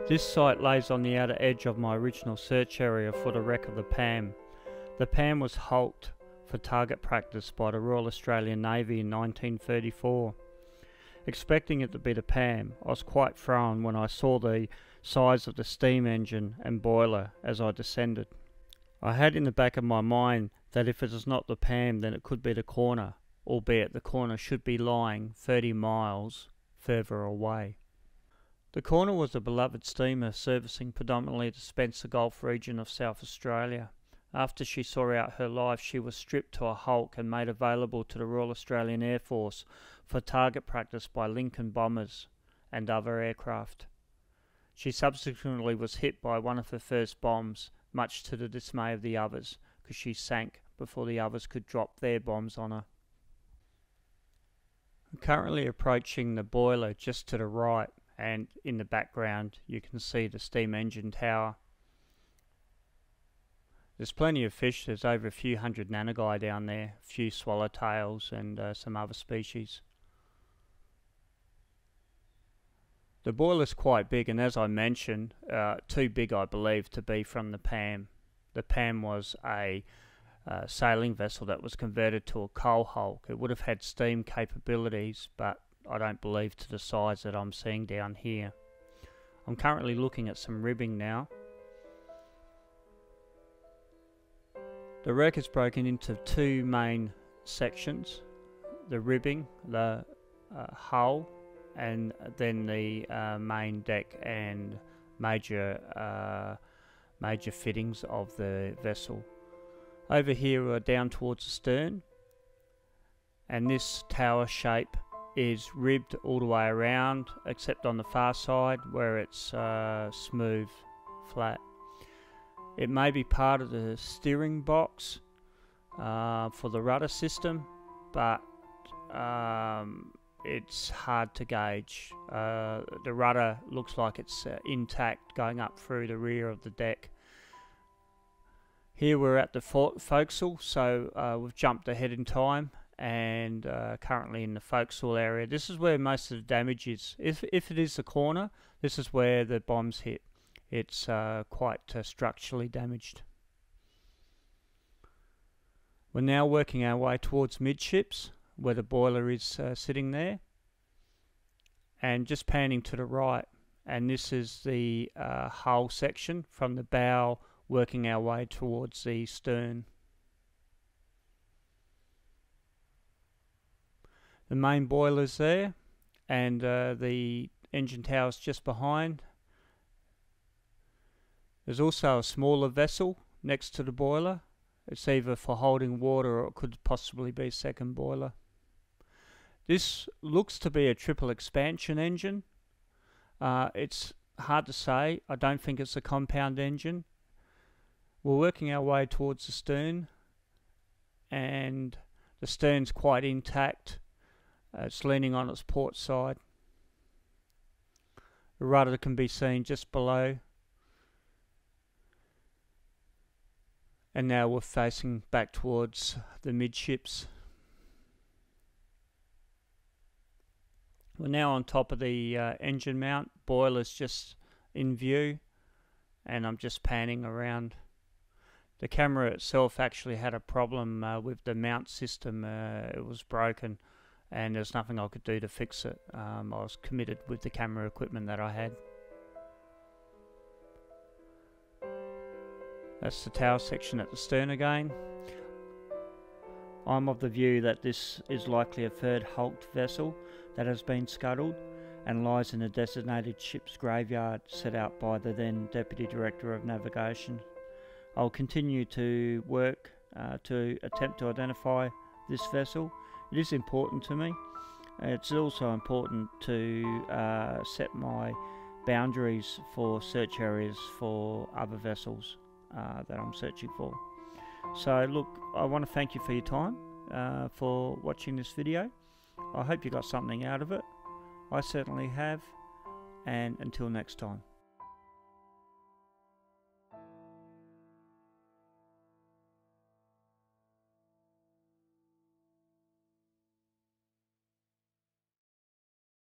This site lays on the outer edge of my original search area for the wreck of the Pam. The Pam was hulked for target practice by the Royal Australian Navy in 1934. Expecting it to be the Pam, I was quite thrown when I saw the size of the steam engine and boiler as I descended. I had in the back of my mind that if it is not the Pam, then it could be the Corner, albeit the Corner should be lying 30 miles further away. The Corner was a beloved steamer servicing predominantly the Spencer Gulf region of South Australia. After she saw out her life, she was stripped to a hulk and made available to the Royal Australian Air Force for target practice by Lincoln bombers and other aircraft. She subsequently was hit by one of her first bombs, much to the dismay of the others, because she sank before the others could drop their bombs on her. I'm currently approaching the boiler just to the right, and in the background you can see the steam engine tower. There's plenty of fish. There's over a few hundred nanogai down there, a few swallowtails and some other species. The boiler's quite big, and as I mentioned, too big I believe to be from the Pam. The Pam was a sailing vessel that was converted to a coal hulk. It would have had steam capabilities, but I don't believe to the size that I'm seeing down here. I'm currently looking at some ribbing now. The wreck is broken into two main sections: the ribbing, the hull, and then the main deck and major fittings of the vessel. Over here we're down towards the stern, and this tower shape is ribbed all the way around except on the far side where it's smooth, flat. It may be part of the steering box for the rudder system, but it's hard to gauge. The rudder looks like it's intact going up through the rear of the deck. Here we're at the forecastle, so we've jumped ahead in time and currently in the forecastle area. This is where most of the damage is. If it is the Corner, this is where the bombs hit. It's quite structurally damaged. We're now working our way towards midships, where the boiler is sitting there, and just panning to the right, and this is the hull section from the bow, working our way towards the stern. The main boiler's there, and the engine tower's just behind. There's also a smaller vessel next to the boiler. It's either for holding water or it could possibly be a second boiler. This looks to be a triple expansion engine. It's hard to say. I don't think it's a compound engine. We're working our way towards the stern, and the stern's quite intact. It's leaning on its port side. The rudder can be seen just below. And now we're facing back towards the midships. We're now on top of the engine mount. Boiler's just in view, and I'm just panning around. The camera itself actually had a problem with the mount system. It was broken, and there's nothing I could do to fix it. I was committed with the camera equipment that I had. That's the tower section at the stern again. I'm of the view that this is likely a third hulked vessel that has been scuttled and lies in a designated ship's graveyard set out by the then Deputy Director of Navigation. I'll continue to work to attempt to identify this vessel. It is important to me. It's also important to set my boundaries for search areas for other vessels that I'm searching for. So look, I want to thank you for your time, for watching this video. I hope you got something out of it. I certainly have, and until next time.